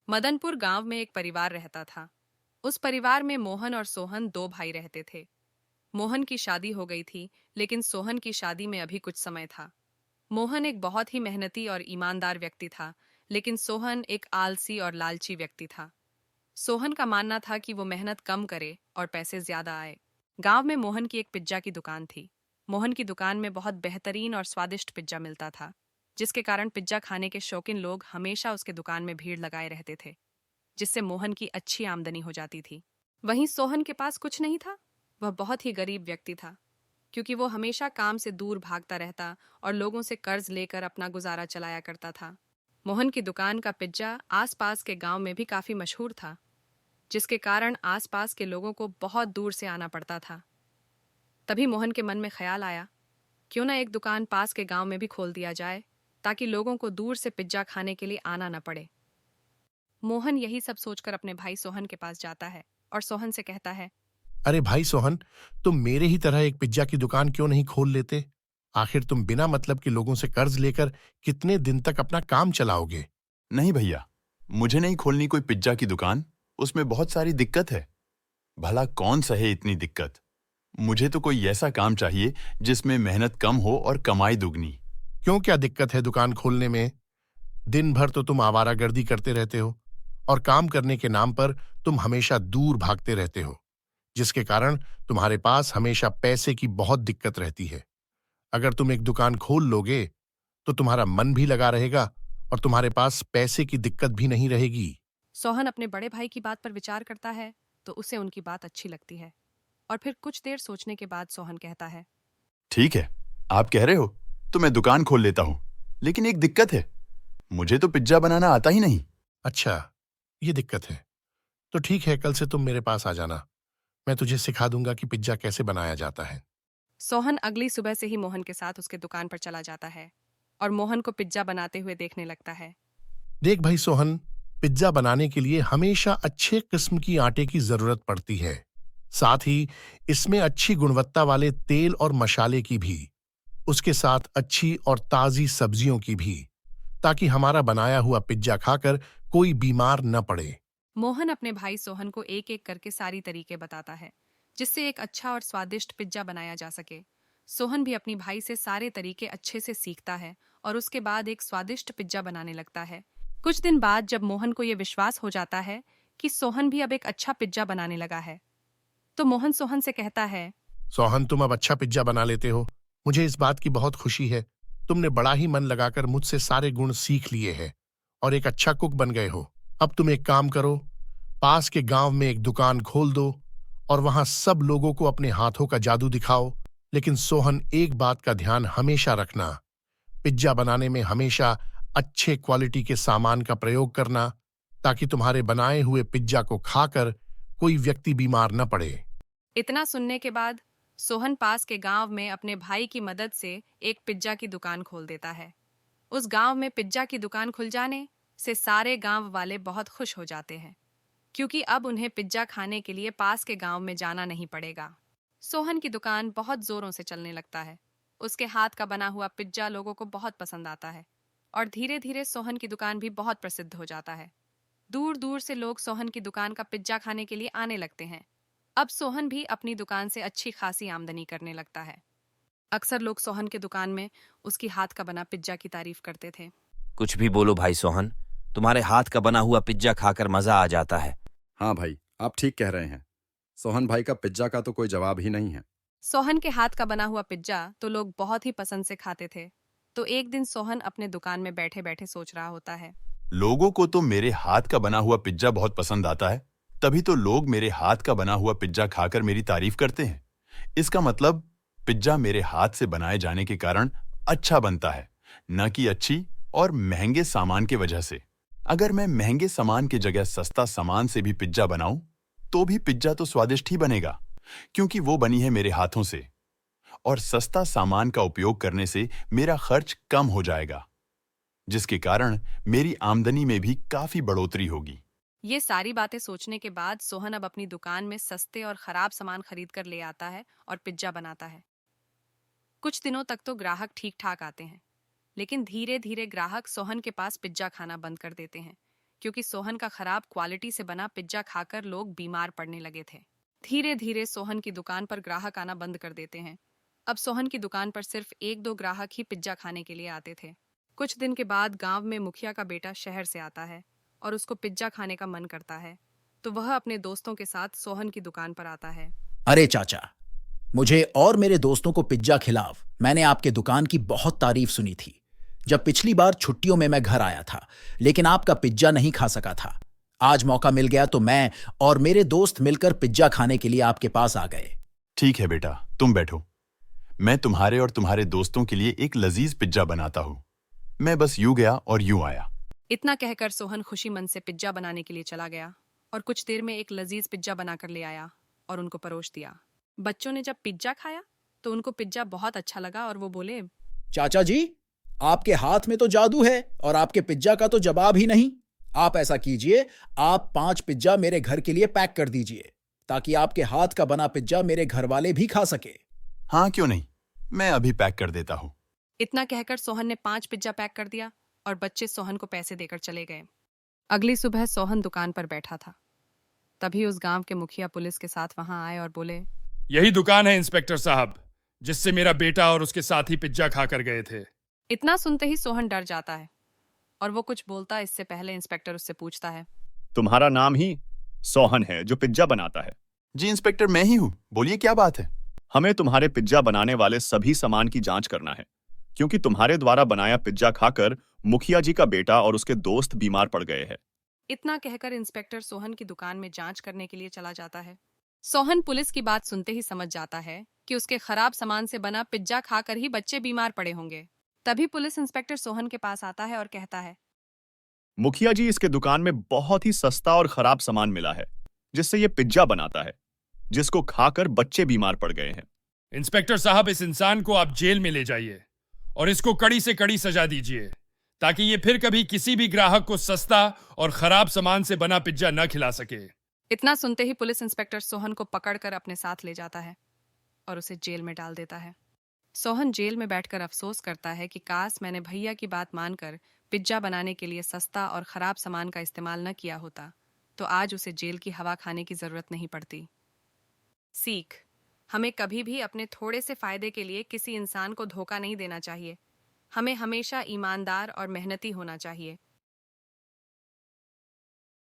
मदनपुर गांव में एक परिवार रहता था। उस परिवार में मोहन और सोहन दो भाई रहते थे। मोहन की शादी हो गई थी, लेकिन सोहन की शादी में अभी कुछ समय था। मोहन एक बहुत ही मेहनती और ईमानदार व्यक्ति था, लेकिन सोहन एक आलसी और लालची व्यक्ति था। सोहन का मानना था कि वो मेहनत कम करे और पैसे ज्यादा आए। गांव में मोहन की एक पिज्जा की दुकान थी। मोहन की दुकान में बहुत बेहतरीन और स्वादिष्ट पिज्जा मिलता था, जिसके कारण पिज्जा खाने के शौकीन लोग हमेशा उसके दुकान में भीड़ लगाए रहते थे, जिससे मोहन की अच्छी आमदनी हो जाती थी। वहीं सोहन के पास कुछ नहीं था। वह बहुत ही गरीब व्यक्ति था, क्योंकि वो हमेशा काम से दूर भागता रहता और लोगों से कर्ज लेकर अपना गुजारा चलाया करता था। मोहन की दुकान का पिज्जा आसपास के गांव में भी काफी मशहूर था, जिसके कारण आसपास के लोगों को बहुत दूर से आना पड़ता था। तभी मोहन के मन में ख्याल आया, क्यों ना एक दुकान पास के गांव में भी खोल दिया जाए, ताकि लोगों को दूर से पिज्जा खाने के लिए आना न पड़े। मोहन यही सब सोचकर अपने भाई सोहन के पास जाता है और सोहन से कहता है। अरे भाई सोहन, तुम मेरे ही तरह एक पिज्जा की दुकान क्यों नहीं खोल लेते? आखिर तुम बिना मतलब के लोगों से कर्ज लेकर कितने दिन तक अपना काम चलाओगे? नहीं भैया, मुझे नहीं खोलनी कोई पिज्जा की दुकान। उसमें बहुत सारी दिक्कत है। भला कौन सहे इतनी दिक्कत। मुझे तो कोई ऐसा काम चाहिए जिसमें मेहनत कम हो और कमाई दुगनी। क्यों, क्या दिक्कत है दुकान खोलने में? दिन भर तो तुम आवारागर्दी करते रहते हो और काम करने के नाम पर तुम हमेशा दूर भागते रहते हो, जिसके कारण तुम्हारे पास हमेशा पैसे की बहुत दिक्कत रहती है। अगर तुम एक दुकान खोल लोगे तो तुम्हारा मन भी लगा रहेगा और तुम्हारे पास पैसे की दिक्कत भी नहीं रहेगी। सोहन अपने बड़े भाई की बात पर विचार करता है, तो उसे उनकी बात अच्छी लगती है। और फिर कुछ देर सोचने के बाद सोहन कहता है। ठीक है, आप कह रहे हो तो मैं दुकान खोल लेता हूँ। लेकिन एक दिक्कत है, मुझे तो पिज्जा बनाना आता ही नहीं। अच्छा, ये दिक्कत है। तो ठीक है, कल से तुम मेरे पास आ जाना। मैं तुझे सिखा दूंगा कि पिज्जा कैसे बनाया जाता है। सोहन अगली सुबह से ही मोहन के साथ उसके दुकान पर चला जाता है और मोहन को पिज्जा बनाते हुए देखने लगता है। देख भाई सोहन, पिज्जा बनाने के लिए हमेशा अच्छे किस्म की आटे की जरूरत पड़ती है। साथ ही इसमें अच्छी गुणवत्ता वाले तेल और मसाले की भी, उसके साथ अच्छी और ताजी सब्जियों की भी, ताकि हमारा बनाया हुआ पिज्जा खाकर कोई बीमार न पड़े। मोहन अपने भाई सोहन को एक एक करके सारी तरीके बताता है, जिससे एक अच्छा और स्वादिष्ट पिज्जा बनाया जा सके। सोहन भी अपनी भाई से सारे तरीके अच्छे से सीखता है और उसके बाद एक स्वादिष्ट पिज्जा बनाने लगता है। कुछ दिन बाद जब मोहन को यह विश्वास हो जाता है कि सोहन भी अब एक अच्छा पिज्जा बनाने लगा है, तो मोहन सोहन से कहता है। सोहन, तुम अब अच्छा पिज्जा बना लेते हो। मुझे इस बात की बहुत खुशी है। तुमने बड़ा ही मन लगाकर मुझसे सारे गुण सीख लिए हैं और एक अच्छा कुक बन गए हो। अब तुम एक काम करो, पास के गांव में एक दुकान खोल दो और वहां सब लोगों को अपने हाथों का जादू दिखाओ। लेकिन सोहन, एक बात का ध्यान हमेशा रखना, पिज्जा बनाने में हमेशा अच्छे क्वालिटी के सामान का प्रयोग करना, ताकि तुम्हारे बनाए हुए पिज्जा को खाकर कोई व्यक्ति बीमार न पड़े। इतना सुनने के बाद सोहन पास के गांव में अपने भाई की मदद से एक पिज्जा की दुकान खोल देता है। उस गांव में पिज्जा की दुकान खुल जाने से सारे गांव वाले बहुत खुश हो जाते हैं, क्योंकि अब उन्हें पिज्जा खाने के लिए पास के गांव में जाना नहीं पड़ेगा। सोहन की दुकान बहुत जोरों से चलने लगता है। उसके हाथ का बना हुआ पिज्जा लोगों को बहुत पसंद आता है और धीरे धीरे सोहन की दुकान भी बहुत प्रसिद्ध हो जाता है। दूर दूर से लोग सोहन की दुकान का पिज्जा खाने के लिए आने लगते हैं। अब सोहन भी अपनी दुकान से अच्छी खासी आमदनी करने लगता है। अक्सर लोग सोहन के दुकान में उसकी हाथ का बना पिज्जा की तारीफ करते थे। कुछ भी बोलो भाई सोहन, तुम्हारे हाथ का बना हुआ पिज्जा खाकर मजा आ जाता है। हाँ भाई, आप ठीक कह रहे हैं। सोहन भाई का पिज्जा का तो कोई जवाब ही नहीं है। सोहन के हाथ का बना हुआ पिज्जा तो लोग बहुत ही पसंद से खाते थे। तो एक दिन सोहन अपने दुकान में बैठे बैठे सोच रहा होता है। लोगों को तो मेरे हाथ का बना हुआ पिज्जा बहुत पसंद आता है, तभी तो लोग मेरे हाथ का बना हुआ पिज्जा खाकर मेरी तारीफ करते हैं। इसका मतलब पिज्जा मेरे हाथ से बनाए जाने के कारण अच्छा बनता है, न कि अच्छी और महंगे सामान की वजह से। अगर मैं महंगे सामान की जगह सस्ता सामान से भी पिज्जा बनाऊं, तो भी पिज्जा तो स्वादिष्ट ही बनेगा, क्योंकि वो बनी है मेरे हाथों से। और सस्ता सामान का उपयोग करने से मेरा खर्च कम हो जाएगा, जिसके कारण मेरी आमदनी में भी काफी बढ़ोतरी होगी। ये सारी बातें सोचने के बाद सोहन अब अपनी दुकान में सस्ते और खराब सामान खरीद कर ले आता है और पिज्जा बनाता है। कुछ दिनों तक तो ग्राहक ठीक ठाक आते हैं, लेकिन धीरे धीरे ग्राहक सोहन के पास पिज्जा खाना बंद कर देते हैं, क्योंकि सोहन का खराब क्वालिटी से बना पिज्जा खाकर लोग बीमार पड़ने लगे थे। धीरे धीरे सोहन की दुकान पर ग्राहक आना बंद कर देते हैं। अब सोहन की दुकान पर सिर्फ 1-2 ग्राहक ही पिज्जा खाने के लिए आते थे। कुछ दिन के बाद गांव में मुखिया का बेटा शहर से आता है और उसको पिज्जा खाने का मन करता है, तो वह अपने दोस्तों के साथ सोहन की दुकान पर आता है। अरे चाचा, मुझे और मेरे दोस्तों को पिज्जा खिलाओ। मैंने आपके दुकान की बहुत तारीफ सुनी थी जब पिछली बार छुट्टियों में मैं घर आया था, लेकिन आपका पिज्जा नहीं खा सका था। आज मौका मिल गया तो मैं और मेरे दोस्त मिलकर पिज्जा खाने के लिए आपके पास आ गए। ठीक है बेटा, तुम बैठो। मैं तुम्हारे और तुम्हारे दोस्तों के लिए एक लजीज पिज्जा बनाता हूँ। मैं बस यूं गया और यूं आया। इतना कहकर सोहन खुशी मन से पिज्जा बनाने के लिए चला गया और कुछ देर में एक लजीज पिज्जा बनाकर ले आया और उनको परोस दिया। बच्चों ने जब पिज्जा खाया तो उनको पिज्जा बहुत अच्छा लगा और वो बोले, चाचा जी, आपके हाथ में तो जादू है और आपके पिज्जा का तो जवाब ही नहीं। आप ऐसा कीजिए, आप 5 पिज्जा मेरे घर के लिए पैक कर दीजिए ताकि आपके हाथ का बना पिज्जा मेरे घर वाले भी खा सके। हाँ क्यों नहीं, मैं अभी पैक कर देता हूँ। इतना कहकर सोहन ने 5 पिज्जा पैक कर दिया और बच्चे सोहन को पैसे देकर चले गए। अगली सुबह सोहन दुकान पर बैठा था। तभी उस गांव के मुखिया पुलिस के साथ वहां आए और बोले, यही दुकान है इंस्पेक्टर साहब, जिससे मेरा बेटा और उसके साथी पिज्जा खाकर गए थे। इतना सुनते ही सोहन डर जाता है और वो कुछ बोलता इससे पहले इंस्पेक्टर उससे पूछता है, तुम्हारा नाम ही सोहन है जो पिज्जा बनाता है? जी इंस्पेक्टर, मैं ही हूँ। बोलिए क्या बात है। हमें तुम्हारे पिज्जा बनाने वाले सभी सामान की जांच करना है, क्योंकि तुम्हारे द्वारा बनाया पिज्जा खाकर मुखिया जी का बेटा और उसके दोस्त बीमार पड़ गए हैं। इतना कहकर इंस्पेक्टर सोहन की दुकान में जांच करने के लिए चला जाता है। सोहन पुलिस की बात सुनते ही समझ जाता है कि उसके खराब सामान से बना पिज्जा खाकर ही बच्चे बीमार पड़े होंगे। तभी पुलिस इंस्पेक्टर सोहन के पास आता है और कहता है, मुखिया जी, इसके दुकान में बहुत ही सस्ता और खराब सामान मिला है जिससे ये पिज्जा बनाता है, जिसको खाकर बच्चे बीमार पड़ गए हैं। इंस्पेक्टर साहब, इस इंसान को आप जेल में ले जाइए और इसको कड़ी से कड़ी सजा दीजिए ताकि ये फिर कभी किसी भी ग्राहक को सस्ता और खराब सामान से बना पिज्जा न खिला सके। इतना सुनते ही पुलिस इंस्पेक्टर सोहन को पकड़कर अपने साथ ले जाता है और उसे जेल में डाल देता है। सोहन जेल में बैठकर अफसोस करता है कि काश मैंने भैया की बात मानकर पिज्जा बनाने के लिए सस्ता और खराब सामान का इस्तेमाल न किया होता, तो आज उसे जेल की हवा खाने की जरूरत नहीं पड़ती। सीख: हमें कभी भी अपने थोड़े से फायदे के लिए किसी इंसान को धोखा नहीं देना चाहिए। हमें हमेशा ईमानदार और मेहनती होना चाहिए।